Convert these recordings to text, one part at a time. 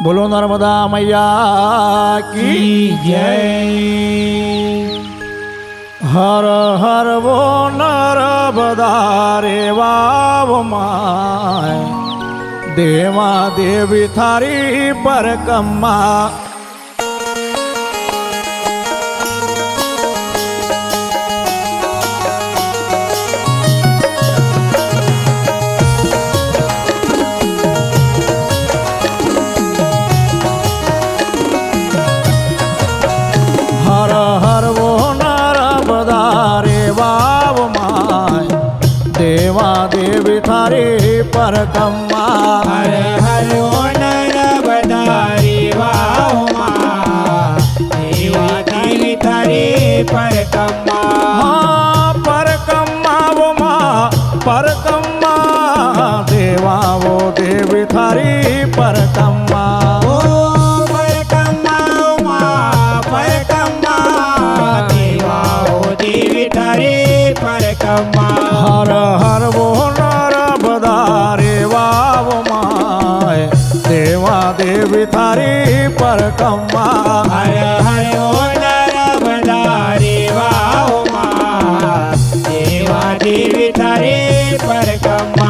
बोलो नर्मदा मैया की जय। हर हर वो नर्मदा रे वाव माय देवा देवी थारी परकम्मा। हर हर वो नर्मदा रे वाव माय देवा देवी थारी परकम्मा। हर हर ओ नर्मदा रे वाव माँ देवा देवी थारी परकम्मा। हाँ परकम्मा वो माँ परकम्मा देवा वो देवी थारी परकम्मा। ओ परकम्मा ओ माँ परकम्मा देवा ओ देवी थारी परकम्मा। हर हर वो नर्मदा रे वाव माय देवा देवी थारी परकम्मा। हर हर ओ नर्मदा रे वाव माँ देवा देवी थारी परकम्मा।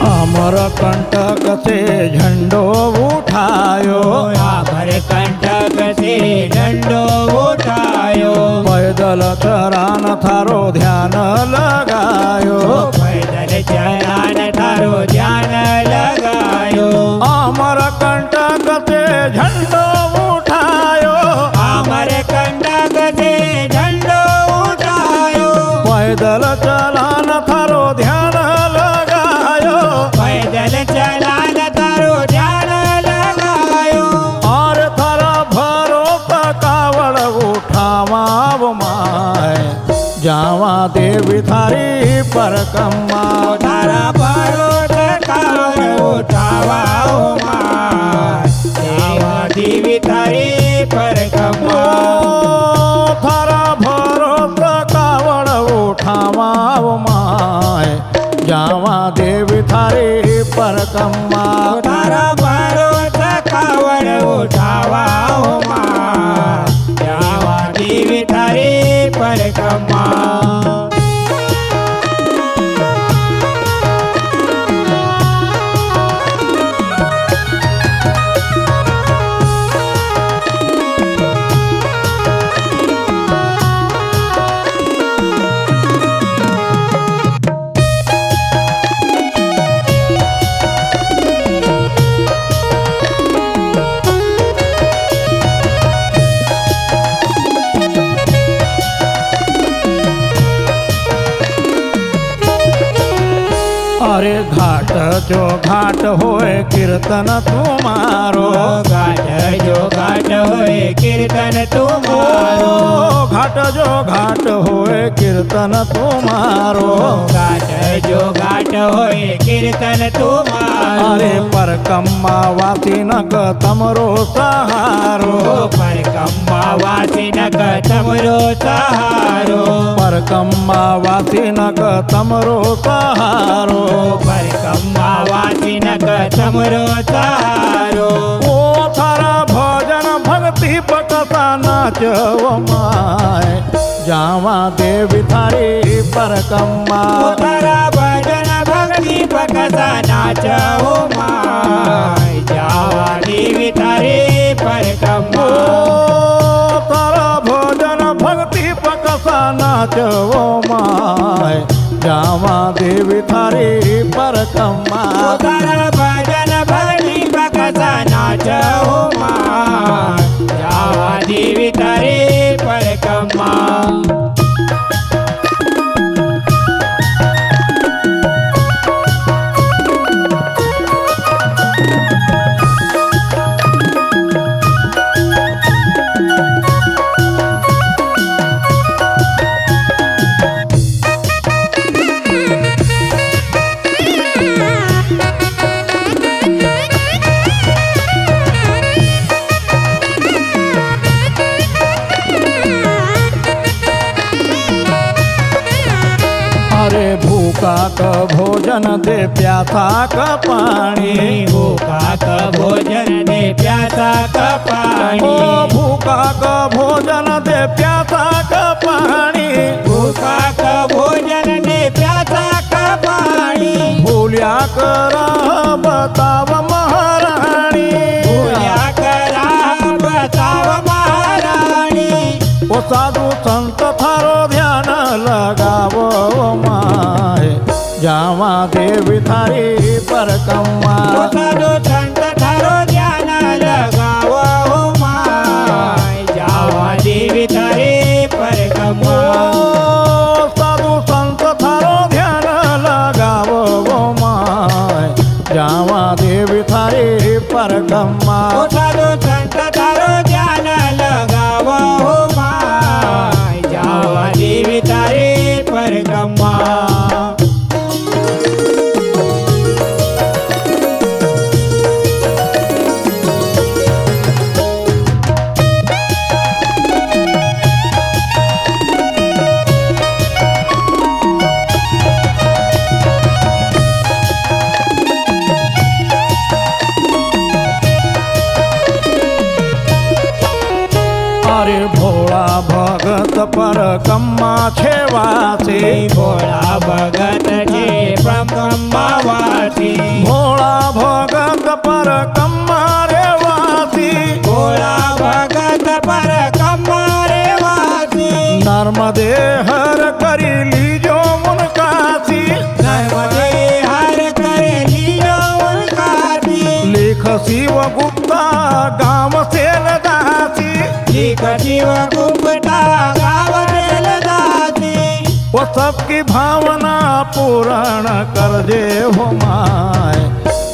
अमर कंटक से झंडो उठायो आभर कंटक से डंडो उठायो। पैदल चरान थारो ध्यान लगायो। पैदल चलान थारो ध्यान लगायो। अमर कंटक से झंडो उठायो आमर कंटक से झंडो उठायो। पैदल चलान थारो ध्यान लगायो। पैदल चलान थारो ध्यान लगायो। और थारा भरो कावड़ उठावाव माय जावा देवी थारी परकम्मा। तारा पर्वत कावड़ उठावा ओ माँ देवा देवी थारी परकम्मा। थारा भरोस कावड़ उठावाव माय जावा देवी थारी परकम्मा। तारा पर्वत कावड़ उठावा ओ माँ देवा देवी थारी परकम्मा। अरे घाट जो घाट होए कीर्तन तुम्हारो। घाट जो घाट होए कीर्तन तुम्हारो। घाट जो घाट होए कीर्तन तुम्हारो। घाट जो घाट होए कीर्तन तुम्हारो। अरे परकम्मा वासी नग तमरो सहारो। परकम्मा वासी नग तमरो सहारो। परकम्मा वासी नग तमरो सहारो। परकम्मा वासी नग तमरो सहारो। ओ थारा भजन भक्ति पकता नाचव माय जावा देवी थारी परकम्मा। तारा भजन भक्ति पकसा नाच ओ माय जावा देवी थारी परकम्मा। तारा भोजन भक्ति पकसा नाचव माय जावा देवी थारी परकम्मा। तारा भजन भक्ति पकसा नाच ओ माय जावा देवी थारी परकम्मा। भूखा क भोजन दे प्यासा क पाणी भूखा क भोजन दे प्यासा क पाणी ओ भूखा क भोजन दे प्यासा क पाणी भूखा क भोजन दे प्यासा क पाणी भूल्या करा बताव महाराणी भूल्या करा बताव महाराणी ओ साधु संत थारो ध्यान लगावो माय जावा देवी थारी परकम्मा ओ साधु संत थारो ध्यान लगावो माय जावा देवी थारी परकम्मा ओ साधु संत थारो ध्यान लगावो माय जावा देवी थारी परकम्मा ओ साधु संत थारो ध्यान लगावो माय जावा देवी थारी परकम्मा अरे भोळा भगत परकम्मा छेवासी भोळा भगत जे परकम्मा वासी भोळा भगत परकम्मा रे वासी भोळा भगत परकम्मा रे वासी नर्मदे हर करी लीजो मुनकासी नर्मदे हर करे लीलो उनकासी लेख शिव गुप्ता गाम सेल दासी लिख शिव गुप्ता गावरेल दासी वो सबकी भावना पूर्ण कर दे हो माय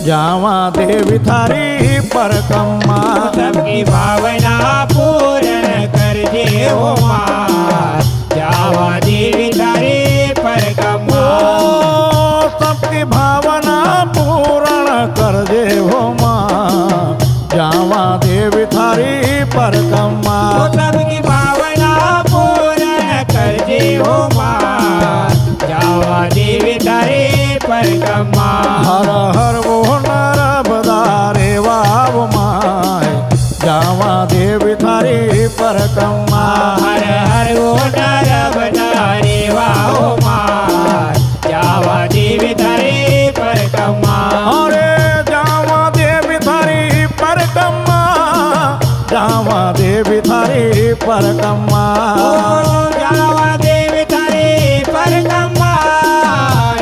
जावा देवी थारी परकम्मा सबकी भावना पूर्ण कर दे हो माँ जावा देवी थारी परकम्मा ओ सबकी भावना पूर्ण कर दे हो माँ जावा देवी थारी परकम्मा सबकी भावना पूर्ण कर दे हो माँ जावा देवी थारी परकम्मा हर हर वो नर बदारे वाव माय जावा देवी थारी परकम्मा हर हर वो नर बदारे वाहो माँ जावा देवी थारी परकम्मा अरे जावा देवी थारी परकम्मा जावा देवी थारी परकम्मा जावा देवी थारी परकम्मा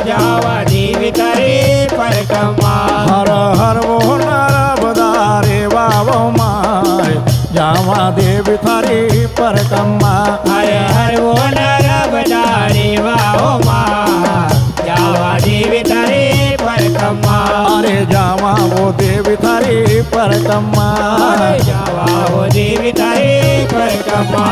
जावा देवी थारी परकम्मा हर हर वो नर बदारे वाव माय जावा देवी थारी परकम्मा हर हर वो नर बदारे वाहो माँ जावा देवी थारी परकम्मा अरे जावा वो देवी थारी परकम्मा जावा वो देवी थारी परकम्मा